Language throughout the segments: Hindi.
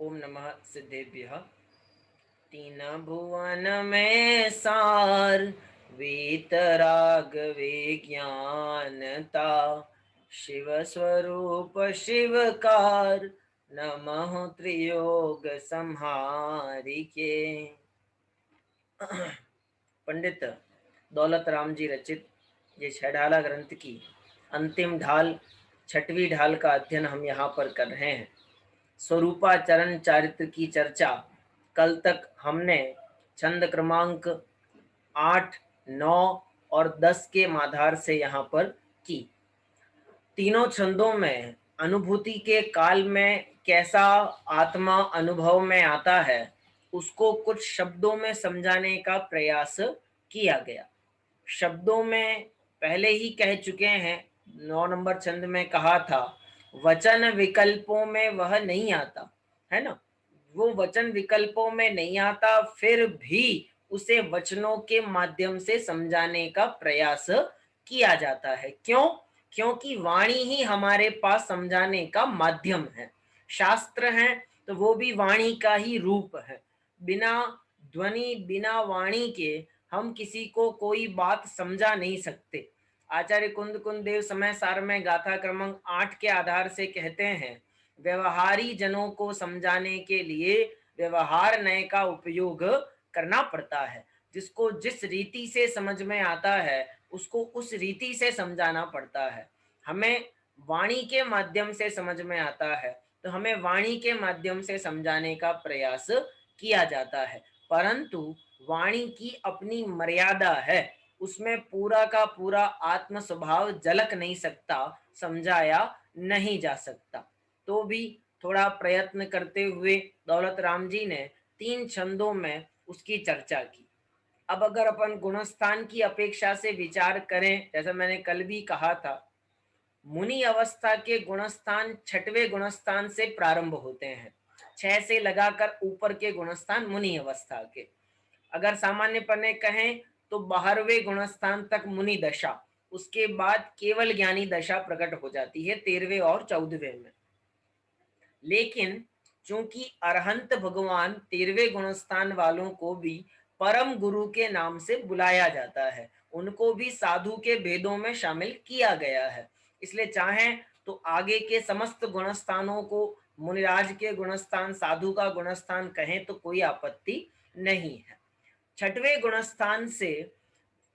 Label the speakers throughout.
Speaker 1: ओम नमः सिद्धेभ्यः। तीन भुवन में सार वीतराग विज्ञानता, शिव स्वरूप शिवकार, नमः त्रियोग संहारिके। पंडित दौलत राम जी रचित ये छह ग्रंथ की अंतिम ढाल, छठवीं ढाल का अध्ययन हम यहाँ पर कर रहे हैं। स्वरूपाचरण चारित्र की चर्चा कल तक हमने छंद क्रमांक 8, 9 और 10 के आधार से यहाँ पर की। तीनों छंदों में अनुभूति के काल में कैसा आत्मा अनुभव में आता है उसको कुछ शब्दों में समझाने का प्रयास किया गया। शब्दों में पहले ही कह चुके हैं, 9 नंबर छंद में कहा था वचन विकल्पों में वह नहीं आता, है ना। वो वचन विकल्पों में नहीं आता, फिर भी उसे वचनों के माध्यम से समझाने का प्रयास किया जाता है। क्यों? क्योंकि वाणी ही हमारे पास समझाने का माध्यम है। शास्त्र हैं तो वो भी वाणी का ही रूप है। बिना ध्वनि, बिना वाणी के हम किसी को कोई बात समझा नहीं सकते। आचार्य कुंद कुंद देव समय सार में गाथा क्रमांक 8 के आधार से कहते हैं, व्यवहारी जनों को समझाने के लिए व्यवहार नय का उपयोग करना पड़ता है। जिसको जिस रीति से समझ में आता है उसको उस रीति से समझाना पड़ता है। हमें वाणी के माध्यम से समझ में आता है तो हमें वाणी के माध्यम से समझाने का प्रयास किया जाता है, परंतु वाणी की अपनी मर्यादा है। उसमें पूरा का पूरा आत्म स्वभाव झलक नहीं सकता, समझाया नहीं जा सकता। तो भी थोड़ा प्रयत्न करते हुए दौलत राम जी ने 3 छंदों में उसकी चर्चा की। अब अगर अपन गुणस्थान की अपेक्षा से विचार करें, जैसा मैंने कल भी कहा था, मुनि अवस्था के गुणस्थान छठवें गुणस्थान से प्रारंभ होते हैं। 6 से लगाकर ऊपर के गुणस्थान मुनि अवस्था के। अगर सामान्य पन्ने कहें तो 12वें गुणस्थान तक मुनि दशा, उसके बाद केवल ज्ञानी दशा प्रकट हो जाती है 13वें और 14वें में। लेकिन चूंकि अरहंत भगवान 13वें गुणस्थान वालों को भी परम गुरु के नाम से बुलाया जाता है, उनको भी साधु के भेदों में शामिल किया गया है। इसलिए चाहें तो आगे के समस्त गुणस्थानों को मुनिराज के गुणस्थान, साधु का गुणस्थान कहें तो कोई आपत्ति नहीं है। छठवें गुणस्थान से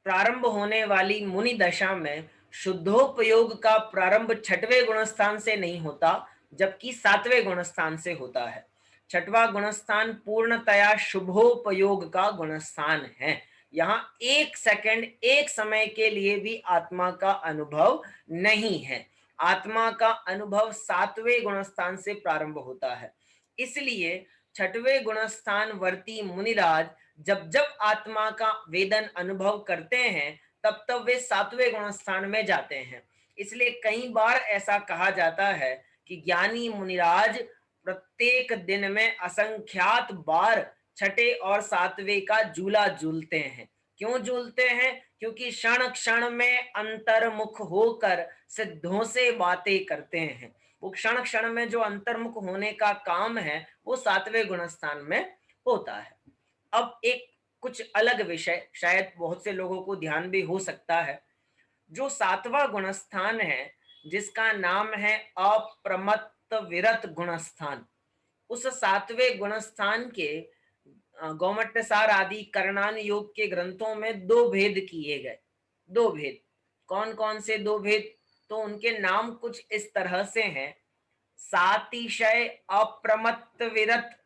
Speaker 1: प्रारंभ होने वाली मुनि दशा में शुद्धोपयोग का प्रारंभ छठवें गुणस्थान से नहीं होता, जबकि 7वें गुणस्थान से होता है। छठवां गुणस्थान पूर्णतया शुभोपयोग का गुणस्थान है। यहाँ 1 सेकंड, 1 समय के लिए भी आत्मा का अनुभव नहीं है। आत्मा का अनुभव 7वें गुणस्थान से प्रारंभ होता है। इसलिए छठवें गुणस्थान वर्ती मुनिराज जब जब आत्मा का वेदन अनुभव करते हैं तब तब वे 7वें गुणस्थान में जाते हैं। इसलिए कई बार ऐसा कहा जाता है कि ज्ञानी मुनिराज प्रत्येक दिन में असंख्यात बार छठे और 7वें का झूला झूलते हैं। क्यों झूलते हैं? क्योंकि क्षण क्षण में अंतर्मुख होकर सिद्धों से बातें करते हैं। वो क्षण क्षण में जो अंतर्मुख होने का काम है वो 7वें गुणस्थान में होता है। अब एक कुछ अलग विषय शायद बहुत से लोगों को ध्यान भी हो सकता है। जो 7वां गुणस्थान है जिसका नाम है अप्रमत्त विरत गुणस्थान, उस 7वें गुणस्थान के गौमट्टसार आदि करणान योग के ग्रंथों में 2 भेद किए गए। 2 भेद कौन कौन से 2 भेद? तो उनके नाम कुछ इस तरह से हैं, सातिशय अप्रमत्त विरत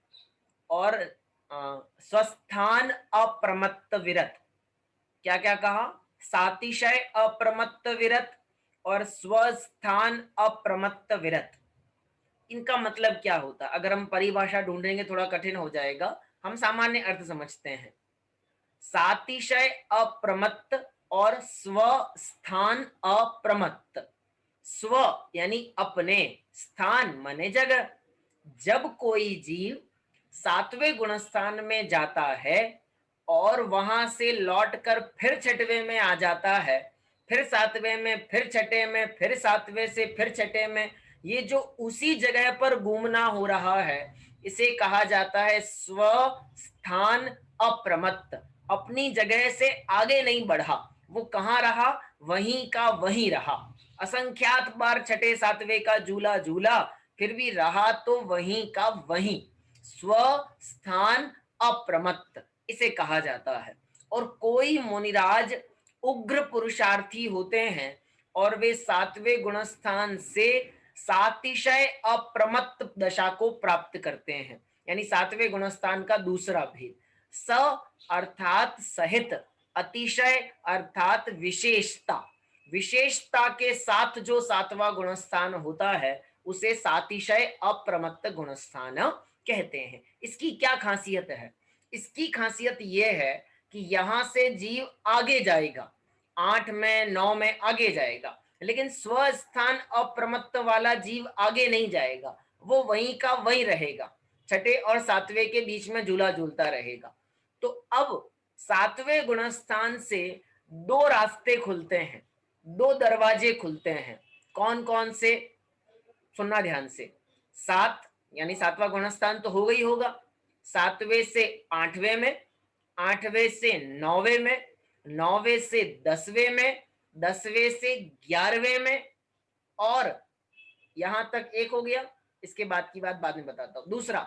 Speaker 1: और स्वस्थान अप्रमत्त विरत। क्या क्या कहा? सातिशय अप्रमत्त विरत और स्वस्थान अप्रमत्त विरत। इनका मतलब क्या होता? अगर हम परिभाषा ढूंढेंगे थोड़ा कठिन हो जाएगा, हम सामान्य अर्थ समझते हैं। सातिशय अप्रमत्त और स्वस्थान अप्रमत्त। स्व यानी अपने, स्थान माने जगह। जब कोई जीव 7वें गुणस्थान में जाता है और वहां से लौटकर फिर 6वें में आ जाता है, फिर 7वें में, फिर 6 में, फिर 7वें से फिर 6 में, ये जो उसी जगह पर घूमना हो रहा है, इसे कहा जाता है स्वस्थान अप्रमत्त। अपनी जगह से आगे नहीं बढ़ा, वो कहाँ रहा, वहीं का वहीं रहा। असंख्यात बार छठे सातवें का झूला झूला, फिर भी रहा तो वहीं का वहीं। स्वस्थान अप्रमत्त इसे कहा जाता है। और कोई मुनिराज उग्र पुरुषार्थी होते हैं और वे सातवें गुणस्थान से सातिशय अप्रमत्त दशा को प्राप्त करते हैं। यानी सातवें गुणस्थान का दूसरा भेद, स अर्थात सहित, अतिशय अर्थात विशेषता, विशेषता के साथ जो सातवां गुणस्थान होता है उसे सातिशय अप्रमत्त गुणस्थान कहते हैं। इसकी क्या खासियत है? इसकी खासियत यह है कि यहां से जीव आगे जाएगा, 8 में 9 में आगे जाएगा, लेकिन स्वस्थान अप्रमत्त वाला जीव आगे नहीं जाएगा, वो वहीं का वहीं रहेगा, छठे और सातवें के बीच में झूला झूलता रहेगा। तो अब सातवें गुणस्थान से दो रास्ते खुलते हैं, दो दरवाजे खुलते हैं। कौन कौन से? सुनना ध्यान से। सात यानी सातवां गुणस्थान तो हो गई होगा, सातवें से आठवें में, आठवें से नौवें में, नौवें से दसवें में, दसवें से 11वें में, और यहां तक एक हो गया। इसके बाद की बात बाद में बताता हूं। दूसरा,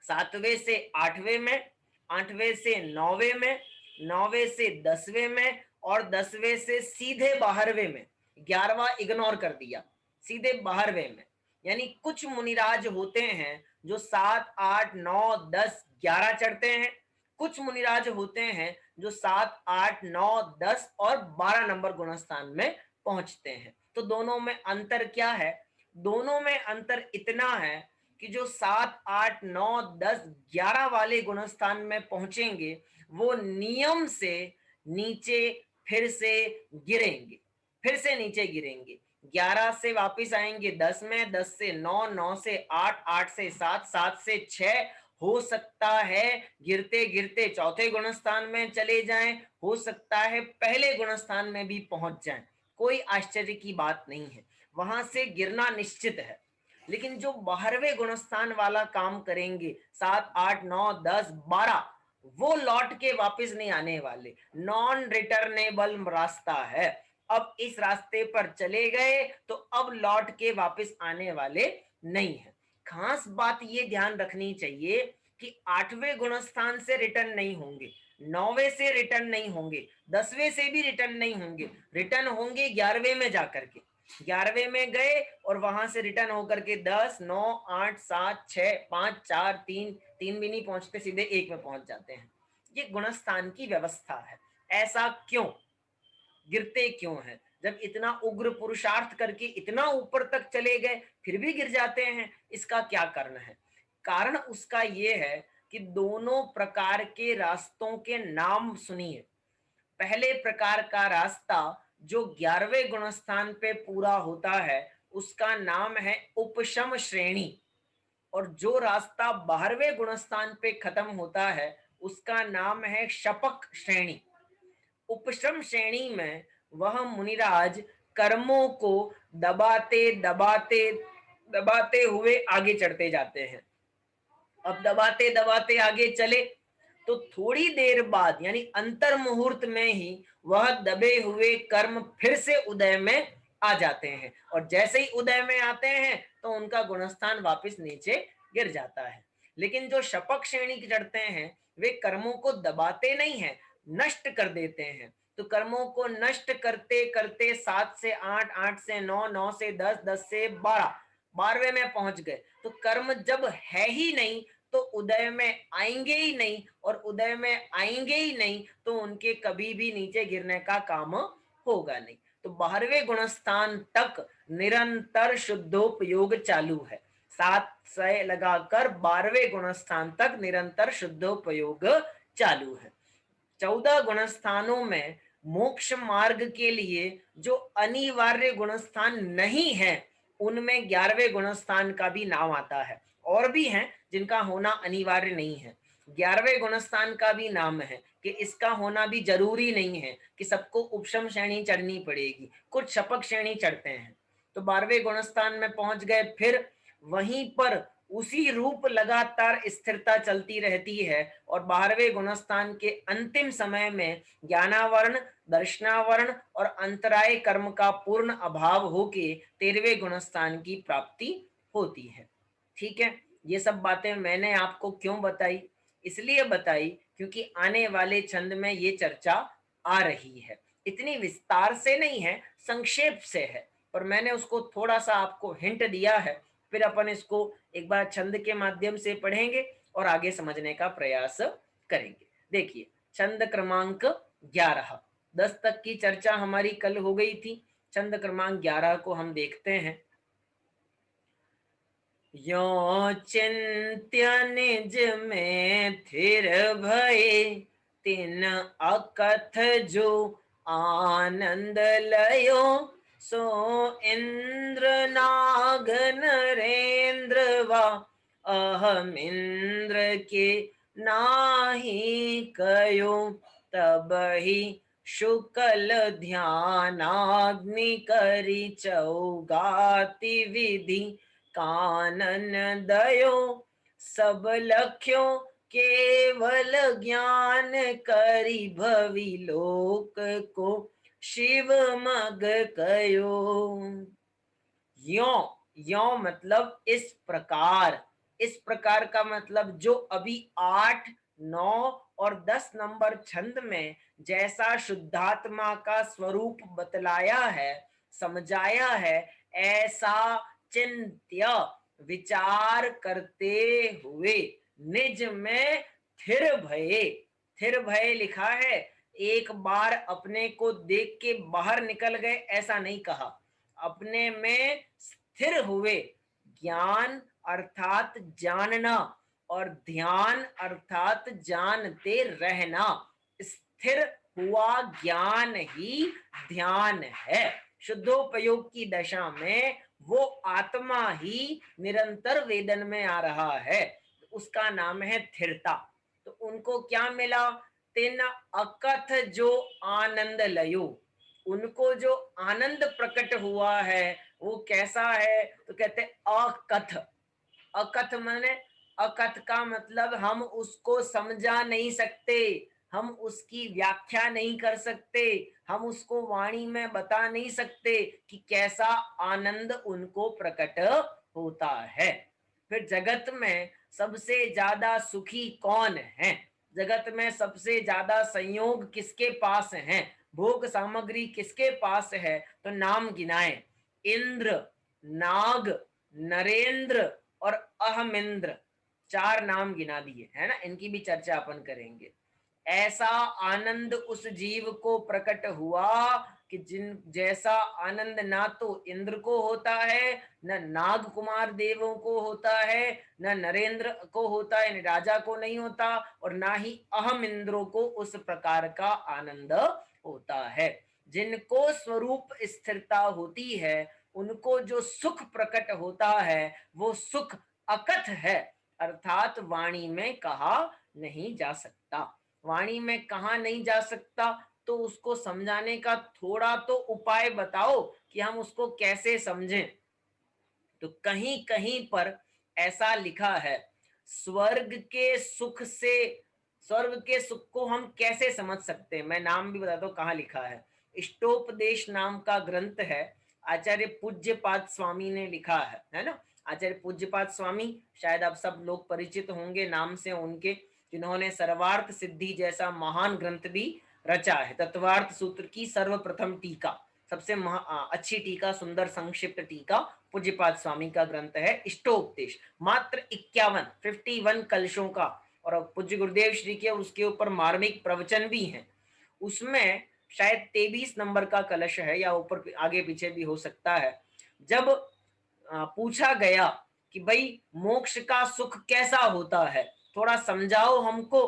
Speaker 1: सातवें से आठवें में, आठवें से नौवें में, नौवें से दसवें में, और दसवें से सीधे 12वें में। 11वां इग्नोर कर दिया, सीधे 12वें में। यानी कुछ मुनिराज होते हैं जो 7, 8, 9, 10, 11 चढ़ते हैं, कुछ मुनिराज होते हैं जो 7, 8, 9, 10 और 12 नंबर गुणस्थान में पहुंचते हैं। तो दोनों में अंतर क्या है? दोनों में अंतर इतना है कि जो 7, 8, 9, 10, 11 वाले गुणस्थान में पहुंचेंगे वो नियम से नीचे फिर से गिरेंगे, फिर से नीचे गिरेंगे। 11 से वापस आएंगे 10 में, 10 से 9, 9 से 8, 8 से 7, 7 से 6, हो सकता है गिरते गिरते चौथे गुणस्थान में चले जाएं, हो सकता है पहले गुणस्थान में भी पहुंच जाएं। कोई आश्चर्य की बात नहीं है, वहां से गिरना निश्चित है। लेकिन जो 12वें गुणस्थान वाला काम करेंगे, 7, 8, 9, 10, 12, वो लौट के वापस नहीं आने वाले, नॉन रिटर्नेबल रास्ता है। अब इस रास्ते पर चले गए तो अब लौट के वापस आने वाले नहीं है। खास बात ये ध्यान रखनी चाहिए कि 8वें गुणस्थान से रिटर्न नहीं होंगे, 9वें से रिटर्न नहीं होंगे, 10वें से भी रिटर्न नहीं होंगे, रिटर्न होंगे 11वें में जाकर के। 11वें में गए और वहां से रिटर्न होकर के 10, 9, 8, 7, 6, 5, 4, 3, 3 भी नहीं पहुंचते, सीधे 1 में पहुंच जाते हैं। ये गुणस्थान की व्यवस्था है। ऐसा क्यों? गिरते क्यों हैं? जब इतना उग्र पुरुषार्थ करके इतना ऊपर तक चले गए फिर भी गिर जाते हैं, इसका क्या कारण है? कारण उसका ये है कि दोनों प्रकार के रास्तों के नाम सुनिए। पहले प्रकार का रास्ता जो 11वें गुणस्थान पे पूरा होता है उसका नाम है उपशम श्रेणी, और जो रास्ता 12वें गुणस्थान पे खत्म होता है उसका नाम है शपक श्रेणी। उपशम श्रेणी में वह मुनिराज कर्मों को दबाते दबाते दबाते हुए आगे चढ़ते जाते हैं। अब दबाते दबाते आगे चले तो थोड़ी देर बाद यानी अंतर मुहूर्त में ही वह दबे हुए कर्म फिर से उदय में आ जाते हैं, और जैसे ही उदय में आते हैं तो उनका गुणस्थान वापस नीचे गिर जाता है। लेकिन जो शपक श्रेणी चढ़ते हैं वे कर्मों को दबाते नहीं है, नष्ट कर देते हैं। तो कर्मों को नष्ट करते करते 7 से 8, 8 से 9, 9 से 10, 10 से 12, 12वें में पहुंच गए। तो कर्म जब है ही नहीं तो उदय में आएंगे ही नहीं, और उदय में आएंगे ही नहीं तो उनके कभी भी नीचे गिरने का काम होगा नहीं। तो 12वें गुणस्थान तक निरंतर शुद्धोपयोग चालू है। 7 से लगाकर 12वें गुणस्थान तक निरंतर शुद्धोपयोग चालू है। 14 गुणस्थानों में मोक्ष मार्ग के लिए जो अनिवार्य गुणस्थान नहीं है उनमें 11वें गुणस्थान का भी नाम आता है। और भी हैं जिनका होना अनिवार्य नहीं है, 11वें गुणस्थान का भी नाम है कि इसका होना भी जरूरी नहीं है कि सबको उपशम श्रेणी चढ़नी पड़ेगी, कुछ शपक श्रेणी चढ़ते हैं। तो 12वें गुणस्थान में पहुंच गए, फिर वहीं पर उसी रूप लगातार स्थिरता चलती रहती है और 12वें गुणस्थान के अंतिम समय में ज्ञानावरण, दर्शनावरण और अंतराय कर्म का पूर्ण अभाव होके 13वें गुणस्थान की प्राप्ति होती है। ठीक है, ये सब बातें मैंने आपको क्यों बताई? इसलिए बताई क्योंकि आने वाले छंद में ये चर्चा आ रही है। इतनी विस्तार से नहीं है, संक्षेप से है, पर मैंने उसको थोड़ा सा आपको हिंट दिया है। फिर अपन इसको एक बार छंद के माध्यम से पढ़ेंगे और आगे समझने का प्रयास करेंगे। देखिए, छंद क्रमांक 11, 10 तक की चर्चा हमारी कल हो गई थी। छंद क्रमांक 11 को हम देखते हैं। यो चिंत्य निज में थिर भये, तिन अकथ जो आनंद लयो, सो इंद्र नाग नरेंद्र वा अहम इंद्र के नाही कयो, तब ही शुक्ल ध्यानाग्नि करी चौगाति विधि, कानन दयो सब लख्यो, केवल ज्ञान करी भवि लोक को शिव मग कयो। यो, यो मतलब इस प्रकार। इस प्रकार का मतलब जो अभी 8, 9 और 10 नंबर छंद में जैसा शुद्धात्मा का स्वरूप बतलाया है, समझाया है, ऐसा चिंत्य विचार करते हुए निज में थिर भये। थिर भये लिखा है, एक बार अपने को देख के बाहर निकल गए ऐसा नहीं कहा, अपने में स्थिर हुए। ज्ञान अर्थात जानना और ध्यान अर्थात जानते रहना। स्थिर हुआ ज्ञान ही ध्यान है। शुद्धोपयोग की दशा में वो आत्मा ही निरंतर वेदन में आ रहा है, उसका नाम है स्थिरता। तो उनको क्या मिला? तिन अकथ जो आनंद लयो, उनको जो आनंद प्रकट हुआ है वो कैसा है? तो कहते अकथ। अकथ माने, अकथ का मतलब हम उसको समझा नहीं सकते, हम उसकी व्याख्या नहीं कर सकते, हम उसको वाणी में बता नहीं सकते कि कैसा आनंद उनको प्रकट होता है। फिर जगत में सबसे ज्यादा सुखी कौन है? जगत में सबसे ज्यादा संयोग किसके पास है? भोग सामग्री किसके पास है? तो नाम गिनाए, इंद्र, नाग, नरेंद्र और अहमिंद्र, 4 नाम गिना दिए है ना। इनकी भी चर्चा अपन करेंगे। ऐसा आनंद उस जीव को प्रकट हुआ कि जिन जैसा आनंद ना तो इंद्र को होता है, न नाग कुमार देवों को होता है, न नरेंद्र को होता है, न राजा को नहीं होता, और ना ही अहम इंद्रों को उस प्रकार का आनंद होता है। जिनको स्वरूप स्थिरता होती है, उनको जो सुख प्रकट होता है वो सुख अकथ है, अर्थात वाणी में कहा नहीं जा सकता। वाणी में कहा नहीं जा सकता तो उसको समझाने का थोड़ा तो उपाय बताओ कि हम उसको कैसे समझें। तो कहीं कहीं पर ऐसा लिखा है, स्वर्ग के सुख से, स्वर्ग के सुख को हम कैसे समझ सकते हैं? मैं नाम भी बताता हूँ कहाँ लिखा है। इष्टोपदेश नाम का ग्रंथ है, आचार्य पूज्यपाद स्वामी ने लिखा है ना। आचार्य पूज्यपाद स्वामी शायद आप सब लोग परिचित होंगे नाम से उनके, जिन्होंने सर्वार्थ सिद्धि जैसा महान ग्रंथ भी रचा है। तत्वार्थ सूत्र की सर्वप्रथम टीका, सबसे अच्छी टीका, सुंदर संक्षिप्त टीका पूज्यपाद स्वामी का ग्रंथ है इष्टोपदेश। मात्र 51 कलशों का, और पूज्य गुरुदेव श्री के उसके ऊपर मार्मिक प्रवचन भी हैं। उसमें शायद 23 नंबर का कलश है, या ऊपर आगे पीछे भी हो सकता है। जब पूछा गया कि भाई मोक्ष का सुख कैसा होता है, थोड़ा समझाओ हमको,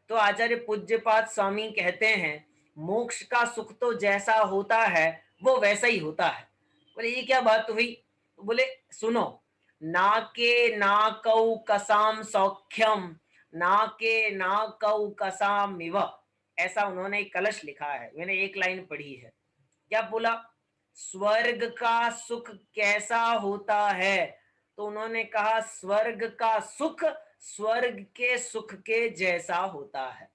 Speaker 1: तो आचार्य पूज्यपाद स्वामी कहते हैं, मोक्ष का सुख तो जैसा होता है वो वैसा ही होता है। बोले ये क्या बात हुई? तो बोले सुनो, नाके नाकौ कसाम सौख्यम, नाके नाकौ कसाम इव, ऐसा उन्होंने एक कलश लिखा है, मैंने एक लाइन पढ़ी है। क्या बोला? स्वर्ग का सुख कैसा होता है? तो उन्होंने कहा स्वर्ग का सुख स्वर्ग के सुख के जैसा होता है।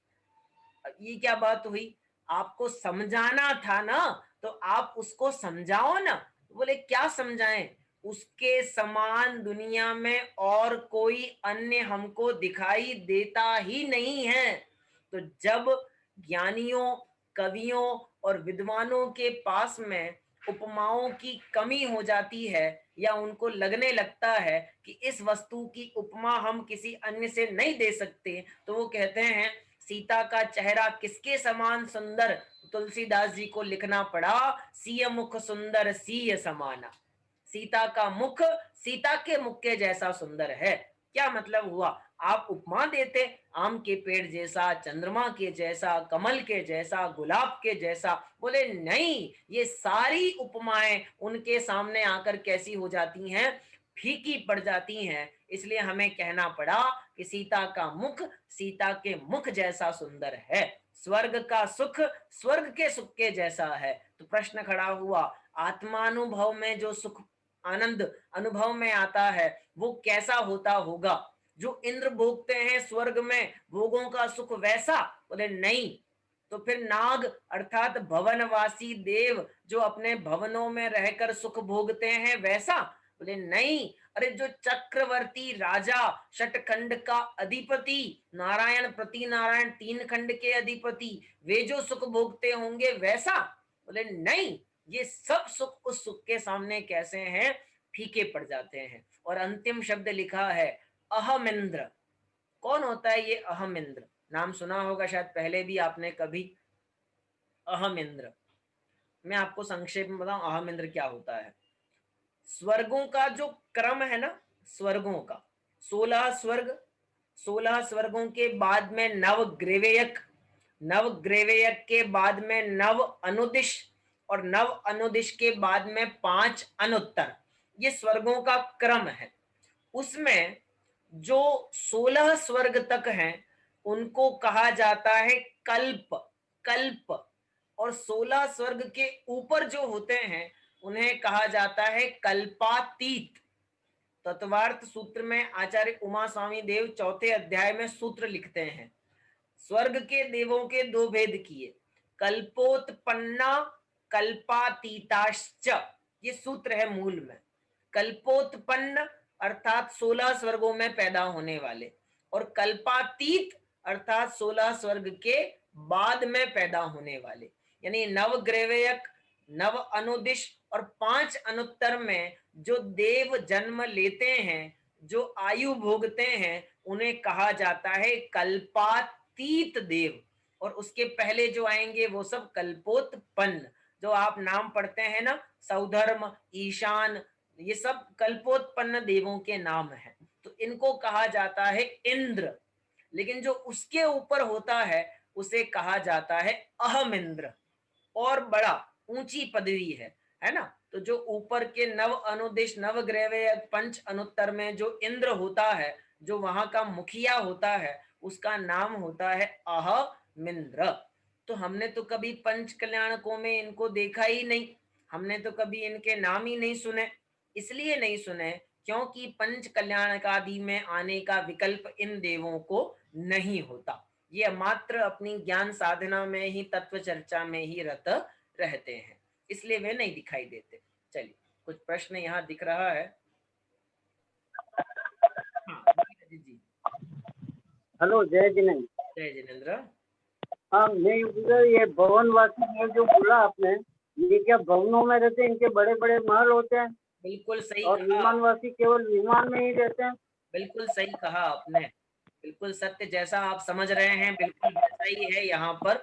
Speaker 1: ये क्या बात हुई, आपको समझाना था ना, तो आप उसको समझाओ ना। बोले क्या समझाएं, उसके समान दुनिया में और कोई अन्य हमको दिखाई देता ही नहीं है। तो जब ज्ञानियों, कवियों और विद्वानों के पास में उपमाओं की कमी हो जाती है, या उनको लगने लगता है कि इस वस्तु की उपमा हम किसी अन्य से नहीं दे सकते, तो वो कहते हैं सीता का चेहरा किसके समान सुंदर, तुलसीदास जी को लिखना पड़ा सीय मुख सुंदर सीय समाना। सीता का मुख सीता के मुख के जैसा सुंदर है। क्या मतलब हुआ, आप उपमा देते आम के पेड़ जैसा, चंद्रमा के जैसा, कमल के जैसा, गुलाब के जैसा। बोले नहीं, ये सारी उपमाएं उनके सामने आकर कैसी हो जाती हैं, फीकी पड़ जाती हैं। इसलिए हमें कहना पड़ा कि सीता का मुख सीता के मुख जैसा सुंदर है, स्वर्ग का सुख स्वर्ग के सुख के जैसा है। तो प्रश्न खड़ा हुआ, आत्मानुभव में जो सुख आनंद अनुभव में आता है वो कैसा होता होगा, जो इंद्र भोगते हैं स्वर्ग में भोगों का सुख वैसा? बोले नहीं। तो फिर नाग अर्थात भवनवासी देव जो अपने भवनों में रहकर सुख भोगते हैं वैसा? बोले नहीं। अरे जो चक्रवर्ती राजा षटखंड का अधिपति नारायण प्रति नारायण तीन खंड के अधिपति वे जो सुख भोगते होंगे वैसा? बोले नहीं, ये सब सुख उस सुख के सामने कैसे हैं, फीके पड़ जाते हैं। और अंतिम शब्द लिखा है अहमिंद्र। कौन होता है ये अहमिंद्र? नाम सुना होगा शायद पहले भी आपने कभी, अहमिंद्र। मैं आपको संक्षेप में बताऊं अहमिंद्र क्या होता है। स्वर्गों का जो क्रम है ना, स्वर्गों का 16 स्वर्ग, 16 स्वर्गों के बाद में नव ग्रेवेयक, नव ग्रेवेयक के बाद में नव अनुदिश, और नव अनुदिश के बाद में 5 अनुत्तर। ये स्वर्गों का क्रम है। उसमें जो 16 स्वर्ग तक हैं उनको कहा जाता है कल्प, कल्प। और 16 स्वर्ग के ऊपर जो होते हैं उन्हें कहा जाता है कल्पातीत। तत्वार्थ सूत्र में आचार्य उमा स्वामी देव चौथे अध्याय में सूत्र लिखते हैं, स्वर्ग के देवों के दो भेद किए, कल्पोत्पन्ना कल्पातीताश्च, ये सूत्र है मूल में। कल्पोत्पन्न अर्थात 16 स्वर्गों में पैदा होने वाले, और कल्पातीत अर्थात 16 स्वर्ग के बाद में पैदा होने वाले। यानी नव ग्रेवयक, नव अनुदिश और 5 अनुत्तर में जो देव जन्म लेते हैं, जो आयु भोगते हैं, उन्हें कहा जाता है कल्पातीत देव। और उसके पहले जो आएंगे वो सब कल्पोत्पन्न। जो आप नाम पढ़ते हैं ना, सौधर्म, ईशान, ये सब कल्पोत्पन्न देवों के नाम हैं। तो इनको कहा जाता है इंद्र। लेकिन जो उसके ऊपर होता है उसे कहा जाता है अहमिंद्र, और बड़ा ऊंची पदवी है ना। तो जो ऊपर के नव अनुदिश, नव ग्रह, पंच अनुत्तर में जो इंद्र होता है, जो वहां का मुखिया होता है, उसका नाम होता है अहमिंद्र। तो हमने तो कभी पंच कल्याणकों में इनको देखा ही नहीं, हमने तो कभी इनके नाम ही नहीं सुने। इसलिए नहीं सुने क्योंकि पंच कल्याणकादि में आने का विकल्प इन देवों को नहीं होता। ये मात्र अपनी ज्ञान साधना में ही, तत्व चर्चा में ही रत रहते हैं, इसलिए वे नहीं दिखाई देते। चलिए, कुछ प्रश्न यहाँ दिख रहा है। हाँ जी,
Speaker 2: हेलो, जय जिनेन्द्र।
Speaker 1: जय जिनेन्द्र।
Speaker 2: हाँ, मैं ये भवनवासी में जो बोला आपने, ये क्या भवनों में रहते हैं, इनके बड़े बड़े महल होते हैं?
Speaker 1: बिल्कुल सही
Speaker 2: और
Speaker 1: कहा।
Speaker 2: विमानवासी केवल विमान में ही रहते हैं?
Speaker 1: बिल्कुल सही कहा आपने, बिल्कुल सत्य, जैसा आप समझ रहे हैं बिल्कुल वैसा ही है यहाँ पर।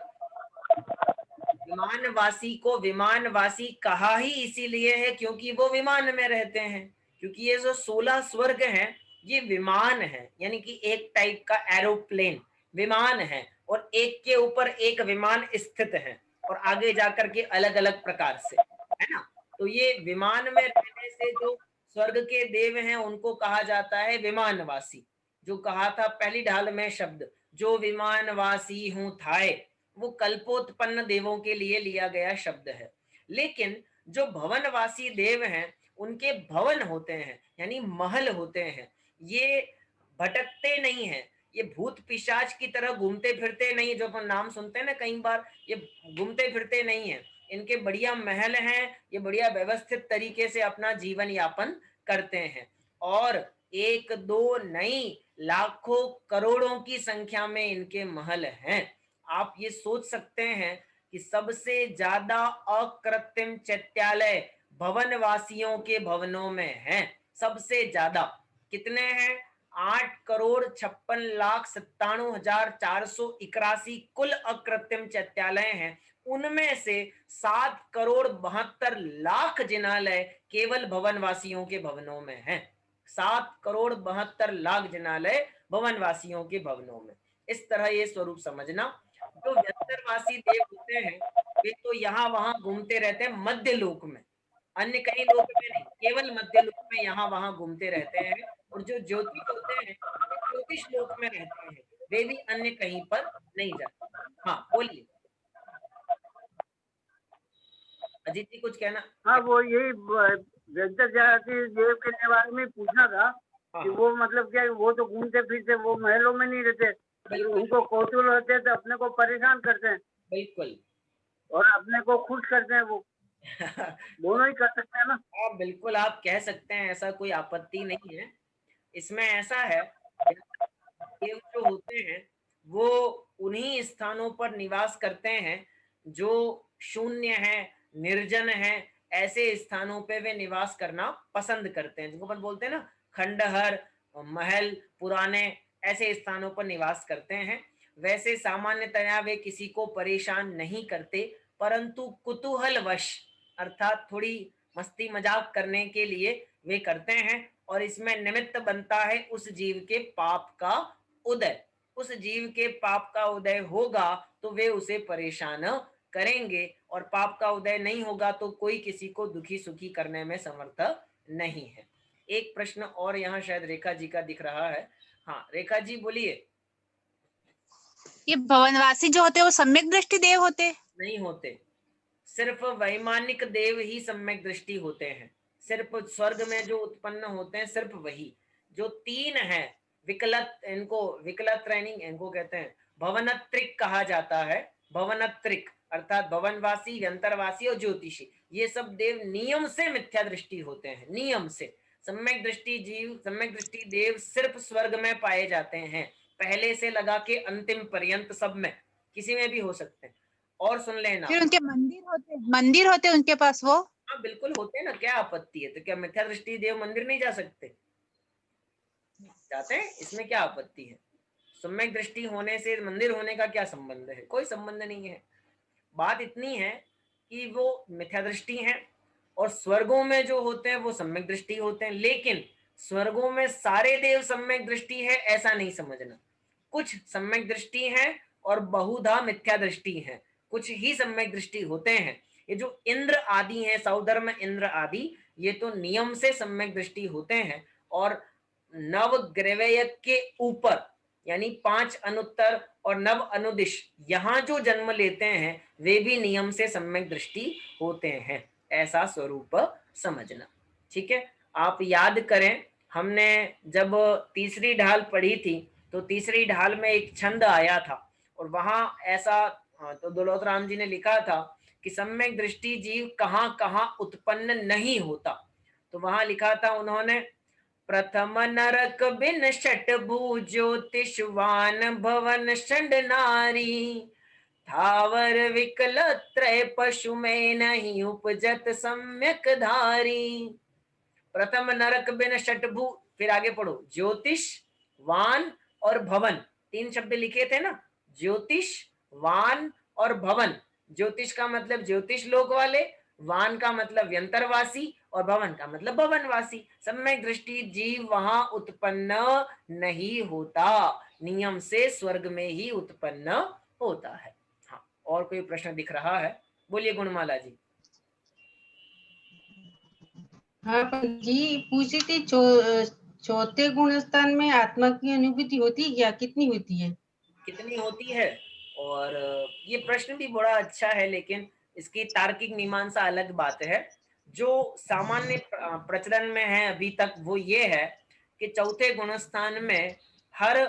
Speaker 1: विमानवासी को विमानवासी कहा ही इसीलिए है क्योंकि वो विमान में रहते हैं। क्योंकि ये जो 16 स्वर्ग हैं ये विमान है, यानी कि एक टाइप का एरोप्लेन विमान है, और एक के ऊपर एक विमान स्थित है, और आगे जाकर के अलग अलग प्रकार से, है ना। तो ये विमान में रहने से जो स्वर्ग के देव हैं उनको कहा जाता है विमानवासी। जो कहा था पहली ढाल में शब्द, जो विमानवासी हूं थाए, वो कल्पोत्पन्न देवों के लिए लिया गया शब्द है। लेकिन जो भवनवासी देव हैं उनके भवन होते हैं, यानी महल होते हैं। ये भटकते नहीं हैं, ये भूत पिशाच की तरह घूमते फिरते नहीं, जो अपन नाम सुनते हैं ना कई बार, ये घूमते फिरते नहीं है। इनके बढ़िया महल हैं, ये बढ़िया व्यवस्थित तरीके से अपना जीवन यापन करते हैं। और एक दो नहीं, लाखों करोड़ों की संख्या में इनके महल हैं। आप ये सोच सकते हैं कि सबसे ज्यादा अकृत्रिम चैत्यालय भवन वासियों के भवनों में हैं। सबसे ज्यादा कितने हैं? 8,56,97,481 कुल अकृत्रिम चैत्यालय हैं। उनमें से 7,72,00,000 जिनालय केवल भवनवासियों के भवनों में हैं। 7,72,00,000 जिनालय भवनवासियों के भवनों में। इस तरह ये स्वरूप समझना। जो व्यंतरवासी देव होते हैं वे तो यहाँ वहां घूमते रहते हैं मध्य लोक में, अन्य कई लोक में नहीं, केवल मध्य लोक में यहाँ वहां घूमते रहते हैं। और जो ज्योतिष होते हैं वे ज्योतिष लोक में रहते हैं, वे भी अन्य कहीं पर नहीं जाते। हाँ बोलिए अजीत जी, कुछ कहना?
Speaker 2: हाँ, वो यही व्यंतर जाति देव के बारे में पूछना था कि
Speaker 1: हाँ
Speaker 2: वो मतलब क्या, वो तो घूमते फिरते, वो महलों में नहीं रहते,
Speaker 1: बिल्कुल
Speaker 2: उनको कौतूहल होते हैं तो अपने को परेशान करते हैं
Speaker 1: बिल्कुल।
Speaker 2: और अपने को खुश करते हैं। वो दोनों ही कर सकते हैं ना।
Speaker 1: हाँ बिल्कुल, आप कह सकते हैं, ऐसा कोई आपत्ति नहीं है। इसमें ऐसा है, देव जो होते हैं वो उन्हीं स्थानों पर निवास करते हैं जो शून्य है, निर्जन है। ऐसे स्थानों पे वे निवास करना पसंद करते हैं, जिनको अपन बोलते हैं ना खंडहर, महल, पुराने, ऐसे स्थानों पर निवास करते हैं। वैसे सामान्यतया वे किसी को परेशान नहीं करते, परंतु कुतूहलवश अर्थात थोड़ी मस्ती मजाक करने के लिए वे करते हैं। और इसमें निमित्त बनता है उस जीव के पाप का उदय। उस जीव के पाप का उदय होगा तो वे उसे परेशान करेंगे, और पाप का उदय नहीं होगा तो कोई किसी को दुखी सुखी करने में समर्थ नहीं है। एक प्रश्न और यहाँ शायद रेखा जी का दिख रहा है। हाँ रेखा जी बोलिए।
Speaker 3: ये भवनवासी जो होते हैं वो सम्यक दृष्टि देव होते हैं?
Speaker 1: नहीं होते, सिर्फ वैमानिक देव ही सम्यक दृष्टि होते हैं। सिर्फ स्वर्ग में जो उत्पन्न होते हैं सिर्फ वही, जो तीन है विकलत, इनको विकलत ट्रेनिंग इनको कहते हैं, भवनत्रिक कहा जाता है। भवनत्रिक अर्थात भवनवासी, व्यंतरवासी और ज्योतिषी, ये सब देव नियम से मिथ्या दृष्टि होते हैं, नियम से। सम्यक दृष्टि जीव, सम्यक दृष्टि देव सिर्फ स्वर्ग में पाए जाते हैं, पहले से लगा के अंतिम पर्यंत सब में, किसी में भी हो सकते हैं। और सुन लेना,
Speaker 3: फिर उनके मंदिर होते उनके पास वो?
Speaker 1: हाँ बिल्कुल होते हैं ना, क्या आपत्ति है? तो क्या मिथ्या दृष्टि देव मंदिर नहीं जा सकते? जाते हैं, इसमें क्या आपत्ति है? सम्यक दृष्टि होने से मंदिर होने का क्या संबंध है? कोई संबंध नहीं है। बात इतनी है कि वो मिथ्या दृष्टि है, और स्वर्गों में जो होते हैं वो सम्यक दृष्टि होते हैं। लेकिन स्वर्गों में सारे देव सम्यक दृष्टि है ऐसा नहीं समझना, कुछ सम्यक दृष्टि है और बहुधा मिथ्या दृष्टि है, कुछ ही सम्यक दृष्टि होते हैं। ये जो इंद्र आदि हैं, सौधर्म इंद्र आदि, ये तो नियम से सम्यक दृष्टि होते हैं। और नवग्रवय के ऊपर यानी 5 अनुत्तर और नव अनुदिश यहाँ जो जन्म लेते हैं वे भी नियम से सम्यक दृष्टि होते हैं, ऐसा स्वरूप समझना। ठीक है, आप याद करें, हमने जब तीसरी ढाल पढ़ी थी तो तीसरी ढाल में एक छंद आया था, और वहां ऐसा तो दौलतराम जी ने लिखा था कि सम्यक दृष्टि जीव कहाँ कहाँ उत्पन्न नहीं होता। तो वहां लिखा था उन्होंने, प्रथम नरक बिन षट भू ज्योतिषवान भवन षड नारी, थावर विकल त्रय पशु में नहीं उपजत सम्यक धारी। प्रथम नरक बिन षटभू, फिर आगे पढ़ो, ज्योतिष, वान और भवन, 3 शब्द लिखे थे ना, ज्योतिष, वान और भवन। ज्योतिष का मतलब ज्योतिष लोक वाले, वान का मतलब व्यंतरवासी, और भवन का मतलब भवनवासी। सम्यक दृष्टि जीव वहां उत्पन्न नहीं होता, नियम से स्वर्ग में ही उत्पन्न होता है। हाँ, और कोई प्रश्न दिख रहा है? बोलिए गुणमाला जी।
Speaker 4: हाँ पंडित जी, पूछी थी चौथे गुण स्थान में आत्मा की अनुभूति होती है क्या? कितनी होती है?
Speaker 1: कितनी होती है? और ये प्रश्न भी बड़ा अच्छा है, लेकिन इसकी तार्किक मीमांसा अलग बात है। जो सामान्य प्रचलन में है अभी तक वो ये है कि चौथे गुणस्थान में हर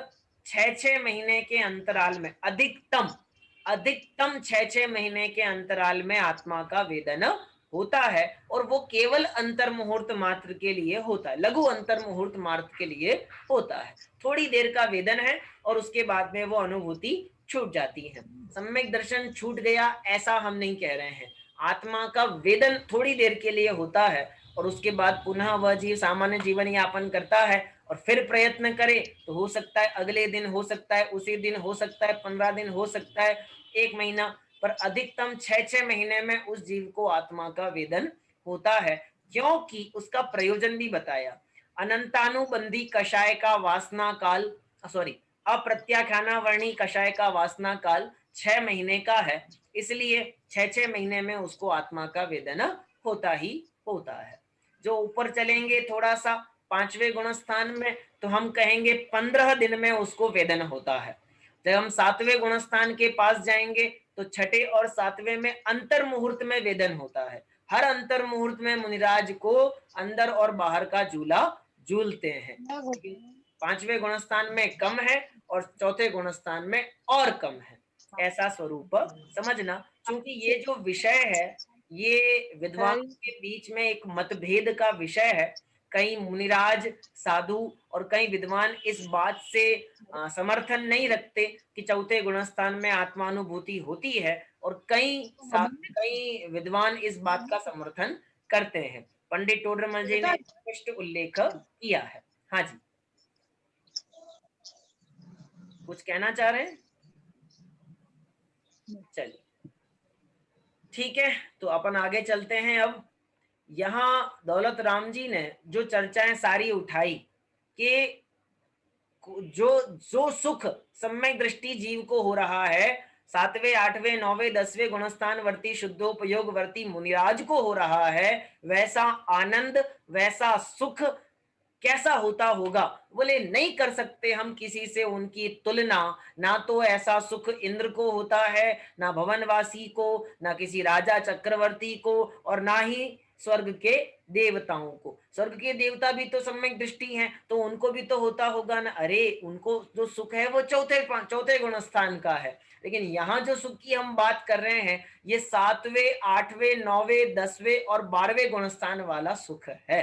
Speaker 1: 6-6 महीने के अंतराल में अधिकतम 6-6 महीने के अंतराल में आत्मा का वेदन होता है, और वो केवल अंतर मुहूर्त मात्र के लिए होता है, लघु अंतर मुहूर्त मात्र के लिए होता है। थोड़ी देर का वेदन है और उसके बाद में वो अनुभूति छूट जाती है। सम्यक दर्शन छूट गया ऐसा हम नहीं कह रहे हैं। आत्मा का वेदन थोड़ी देर के लिए होता है और उसके बाद पुनः वह जीव सामान्य जीवन यापन करता है, और फिर प्रयत्न करे तो हो सकता है अगले दिन, हो सकता है उसी दिन, हो सकता है 15 दिन, हो सकता है 1 महीना, पर अधिकतम 6-6 महीने में उस जीव को आत्मा का वेदन होता है। क्योंकि उसका प्रयोजन भी बताया, अनंतानुबंधी कषाय का वासना काल, सॉरी, अप्रत्याख्यानावर्णी कषाय का वासना काल 6 महीने का है, इसलिए 6-6 महीने में उसको आत्मा का वेदन होता ही होता है। जो ऊपर चलेंगे थोड़ा सा 5वें गुणस्थान में, तो हम कहेंगे 15 दिन में उसको वेदन होता है। जब हम 7वें गुणस्थान के पास जाएंगे तो 6ठे और 7वें में अंतर मुहूर्त में वेदन होता है। हर अंतर मुहूर्त में मुनिराज को अंदर और बाहर का झूला झूलते हैं। 5वें गुणस्थान में कम है और चौथे गुणस्थान में और कम है, ऐसा स्वरूप समझना। क्योंकि ये जो विषय है ये विद्वानों के बीच में एक मतभेद का विषय है। कई मुनिराज, साधु और कई विद्वान इस बात से समर्थन नहीं रखते कि चौथे गुणस्थान में आत्मानुभूति होती है, और कई विद्वान इस बात का समर्थन करते हैं। पंडित टोडरमल जी ने स्पष्ट उल्लेख किया है। हाँ जी, कुछ कहना चाह रहे हैं? चलिए ठीक है, तो अपन आगे चलते हैं। अब यहाँ दौलत राम जी ने जो चर्चाएं सारी उठाई कि जो जो सुख सम्यक दृष्टि जीव को हो रहा है, 7वें 8वें 9वें 10वें गुणस्थान वर्ती शुद्धोपयोग वर्ती मुनिराज को हो रहा है, वैसा आनंद, वैसा सुख कैसा होता होगा? बोले नहीं कर सकते हम किसी से उनकी तुलना। ना तो ऐसा सुख इंद्र को होता है, ना भवनवासी को, ना किसी राजा चक्रवर्ती को, और ना ही स्वर्ग के देवताओं को। स्वर्ग के देवता भी तो सम्यक दृष्टि हैं, तो उनको भी तो होता होगा ना। अरे उनको जो सुख है वो चौथे गुणस्थान का है, लेकिन यहाँ जो सुख की हम बात कर रहे हैं ये 7वें 8वें 9वें 10वें और 12वें गुणस्थान वाला सुख है।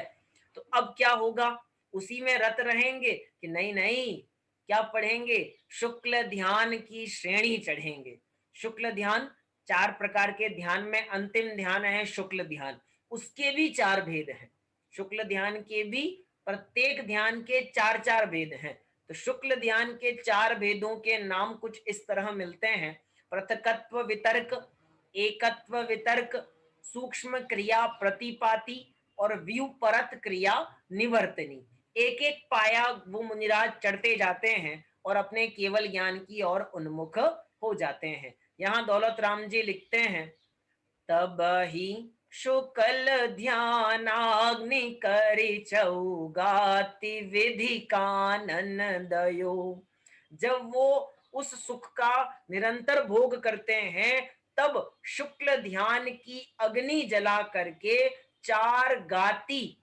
Speaker 1: तो अब क्या होगा? उसी में रत रहेंगे कि नहीं नहीं, क्या पढ़ेंगे? शुक्ल ध्यान की श्रेणी चढ़ेंगे। शुक्ल ध्यान, 4 प्रकार के ध्यान में अंतिम ध्यान है शुक्ल ध्यान। उसके भी 4 भेद हैं। शुक्ल ध्यान के भी प्रत्येक ध्यान के 4-4 भेद हैं। तो शुक्ल ध्यान के 4 भेदों के नाम कुछ इस तरह मिलते हैं: पृथकत्व वितर्क, एकत्व वितर्क, सूक्ष्म क्रिया प्रतिपाती और व्युपरत क्रिया निवर्तनी। एक एक पाया वो मुनिराज चढ़ते जाते हैं और अपने केवल ज्ञान की ओर उन्मुख हो जाते हैं। यहाँ दौलत राम जी लिखते हैं, तब ही शुक्ल ध्यानाग्नि करि चौगाति विधि कानन दयो। जब वो उस सुख का निरंतर भोग करते हैं तब शुक्ल ध्यान की अग्नि जला करके 4 गाती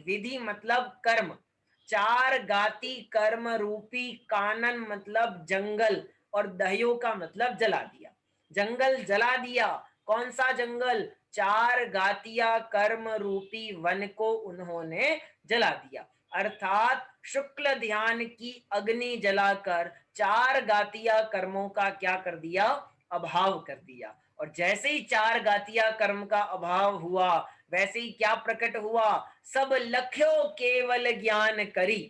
Speaker 1: विधि मतलब कर्म, 4 गाती कर्म रूपी कानन मतलब जंगल, और दहयो का मतलब जला दिया। जंगल जला दिया। कौन सा जंगल? 4 गातिया कर्म रूपी वन को उन्होंने जला दिया। अर्थात शुक्ल ध्यान की अग्नि जलाकर 4 गातिया कर्मों का क्या कर दिया? अभाव कर दिया। और जैसे ही 4 गातिया कर्म का अभाव हुआ वैसे ही क्या प्रकट हुआ? सब लख्यो केवल ज्ञान करी।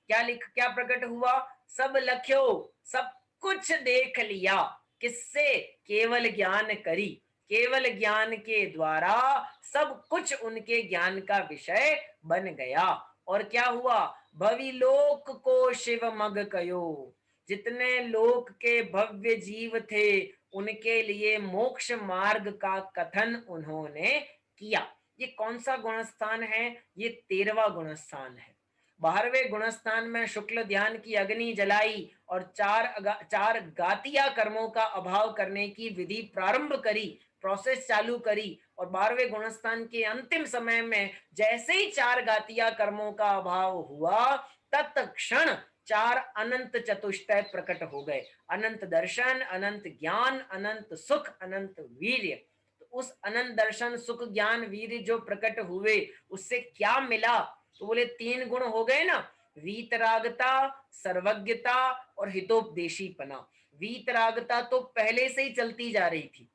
Speaker 1: क्या प्रकट हुआ? सब लख्यो, सब कुछ देख लिया। किससे? केवल ज्ञान करी। केवल ज्ञान के द्वारा सब कुछ उनके ज्ञान का विषय बन गया। और क्या हुआ? भविलोक को शिव मग कयो। जितने लोक के भव्य जीव थे उनके लिए मोक्ष मार्ग का कथन उन्होंने किया। ये कौन सा गुणस्थान है? ये 13वां गुणस्थान है। 12वें गुणस्थान में शुक्ल ध्यान की अग्नि जलाई और 4 गातिया कर्मों का अभाव करने की विधि प्रारंभ करी। प्रोसेस चालू करी और 12वें गुणस्थान के अंतिम समय में जैसे ही 4 घातीय कर्मों का अभाव हुआ तत्क्षण 4 अनंत चतुष्टय प्रकट हो गए। अनंत दर्शन, अनंत ज्ञान, अनंत सुख, अनंत वीर्य। तो उस अनंत दर्शन, सुख, ज्ञान, वीर्य जो प्रकट हुए उससे क्या मिला? तो बोले 3 गुण हो गए ना, वीतरागता, सर्वज्ञता और हितोपदेशीपना। वीतरागता तो पहले से ही चलती जा रही थी,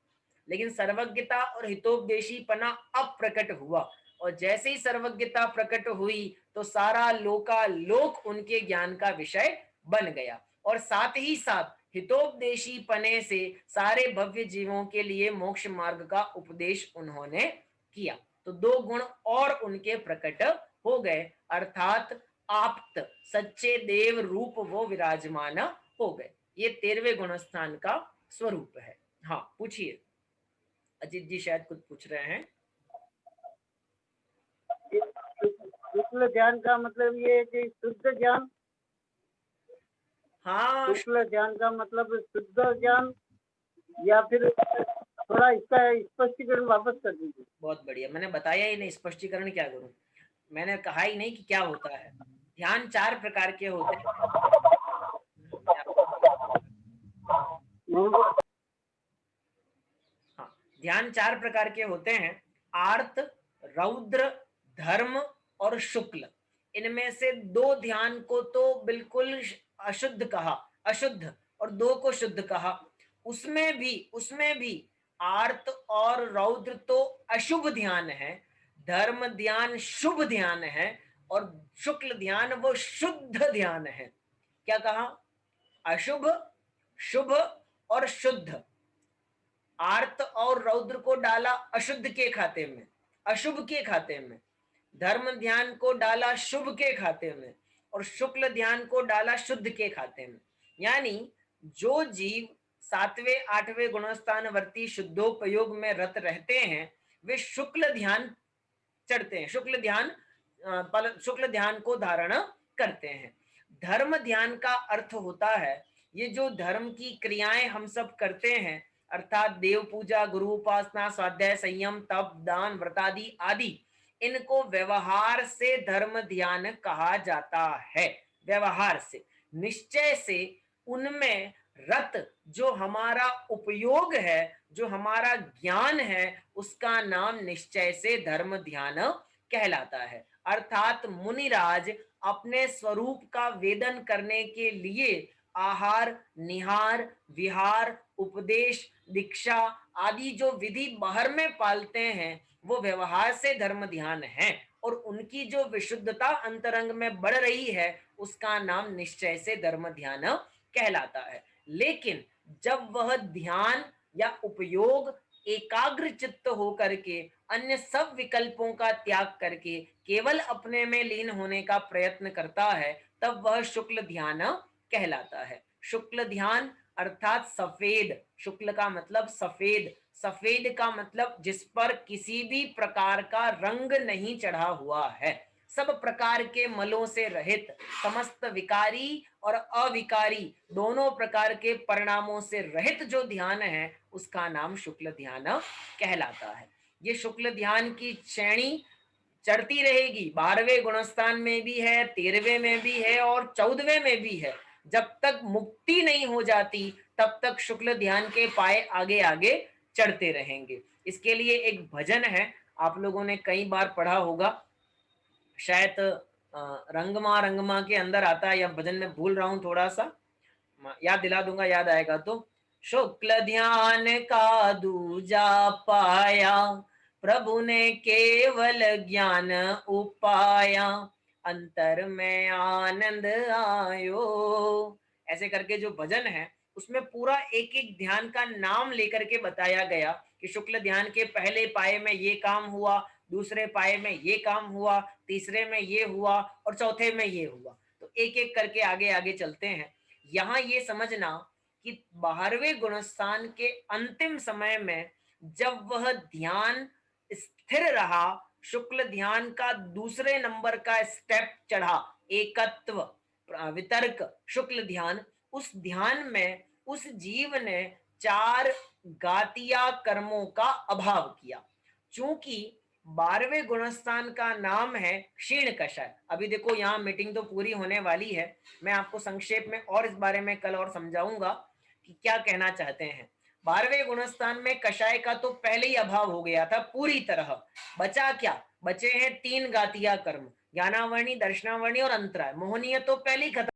Speaker 1: लेकिन सर्वज्ञता और हितोपदेशीपना अब प्रकट हुआ। और जैसे ही सर्वज्ञता प्रकट हुई तो सारा लोकालोक उनके ज्ञान का विषय बन गया, और साथ ही साथ हितोपदेशी पने से सारे भव्य जीवों के लिए मोक्ष मार्ग का उपदेश उन्होंने किया। तो 2 गुण और उनके प्रकट हो गए, अर्थात आप्त सच्चे देव रूप वो विराजमान हो गए। ये 13वें गुणस्थान का स्वरूप है। हाँ पूछिए, अजीत जी शायद कुछ पूछ रहे हैं।
Speaker 2: शुक्ल ज्ञान का मतलब ये है कि शुद्ध ज्ञान।
Speaker 1: हाँ,
Speaker 2: शुक्ल ज्ञान का मतलब शुद्ध ज्ञान, या फिर थोड़ा इसका स्पष्टीकरण वापस कर दीजिए।
Speaker 1: बहुत बढ़िया, मैंने बताया ही नहीं, स्पष्टीकरण क्या करूं? मैंने कहा ही नहीं कि क्या होता है। ध्यान 4 प्रकार के होते हैं। हाँ, ध्यान 4 प्रकार के होते हैं, आर्त, रौद्र, धर्म और शुक्ल। इनमें से 2 ध्यान को तो बिल्कुल अशुद्ध कहा, अशुद्ध, और 2 को शुद्ध कहा। उसमें भी आर्त और रौद्र तो अशुभ ध्यान है, धर्म ध्यान शुभ ध्यान है, और शुक्ल ध्यान वो शुद्ध ध्यान है। क्या कहा? अशुभ, शुभ और शुद्ध। आर्त और रौद्र को डाला अशुद्ध के खाते में, अशुभ के खाते में, धर्म ध्यान को डाला शुभ के खाते में, और शुक्ल ध्यान को डाला शुद्ध के खाते में। यानी जो जीव 7वें 8वें गुणस्थानवर्ती शुद्धोपयोग में रत रहते हैं वे शुक्ल ध्यान चढ़ते हैं, शुक्ल ध्यान को धारण करते हैं। धर्म ध्यान का अर्थ होता है ये जो धर्म की क्रियाएं हम सब करते हैं, अर्थात देव पूजा, गुरु उपासना, स्वाध्याय, संयम, तप, दान, व्रतादि आदि, इनको व्यवहार से धर्म ध्यान कहा जाता है। व्यवहार से, निश्चय से उनमें रत जो हमारा उपयोग है, जो हमारा ज्ञान है, उसका नाम निश्चय से धर्म ध्यान कहलाता है। अर्थात मुनिराज अपने स्वरूप का वेदन करने के लिए आहार, निहार, विहार, उपदेश, दीक्षा आदि जो विधि बाहर में पालते हैं वो व्यवहार से धर्म ध्यान है, और उनकी जो विशुद्धता अंतरंग में बढ़ रही है उसका नाम निश्चय से धर्म ध्यान कहलाता है। लेकिन जब वह ध्यान या उपयोग एकाग्र चित्त होकर के अन्य सब विकल्पों का त्याग करके केवल अपने में लीन होने का प्रयत्न करता है तब वह शुक्ल ध्यान कहलाता है। शुक्ल ध्यान अर्थात सफेद, शुक्ल का मतलब सफेद, सफेद का मतलब जिस पर किसी भी प्रकार का रंग नहीं चढ़ा हुआ है, सब प्रकार के मलों से रहित, समस्त विकारी और अविकारी दोनों प्रकार के परिणामों से रहित जो ध्यान है उसका नाम शुक्ल ध्यान कहलाता है। ये शुक्ल ध्यान की श्रेणी चढ़ती रहेगी, 12वें गुणस्थान में भी है, 13वें में भी है और 14वें में भी है। जब तक मुक्ति नहीं हो जाती तब तक शुक्ल ध्यान के पाए आगे आगे चढ़ते रहेंगे। इसके लिए एक भजन है, आप लोगों ने कई बार पढ़ा होगा, शायद रंगमा के अंदर आता है, या भजन में भूल रहा हूँ थोड़ा सा, याद दिला दूंगा, याद आएगा तो। शुक्ल ध्यान का दूजा पाया, प्रभु ने केवल ज्ञान उपाया, अंतर में आनंद आयो। ऐसे करके जो भजन है उसमें पूरा एक एक ध्यान का नाम लेकर के बताया गया कि शुक्ल ध्यान के पहले पाए में ये काम हुआ, दूसरे पाए में ये काम हुआ, तीसरे में ये हुआ और चौथे में ये हुआ। तो एक एक करके आगे आगे चलते हैं। यहाँ ये समझना कि 12वें गुणस्थान के अंतिम समय में जब वह ध्यान स्थिर रहा, शुक्ल ध्यान का दूसरे नंबर का स्टेप चढ़ा, एकत्व, वितर्क, शुक्ल ध्यान, उस ध्यान में उस जीव ने 4 गातिया कर्मों का अभाव किया। चूंकि 12वें गुणस्थान का नाम है क्षीण कषाय। अभी देखो यहाँ मीटिंग तो पूरी होने वाली है, मैं आपको संक्षेप में और इस बारे में कल और समझाऊंगा कि क्या कहना चाहते हैं। 12वें गुणस्थान में कषाय का तो पहले ही अभाव हो गया था पूरी तरह। बचा क्या? बचे हैं 3 गातिया कर्म, ज्ञानावर्णी, दर्शनावर्णी और अंतराय। मोहनीय तो पहले ही खत्म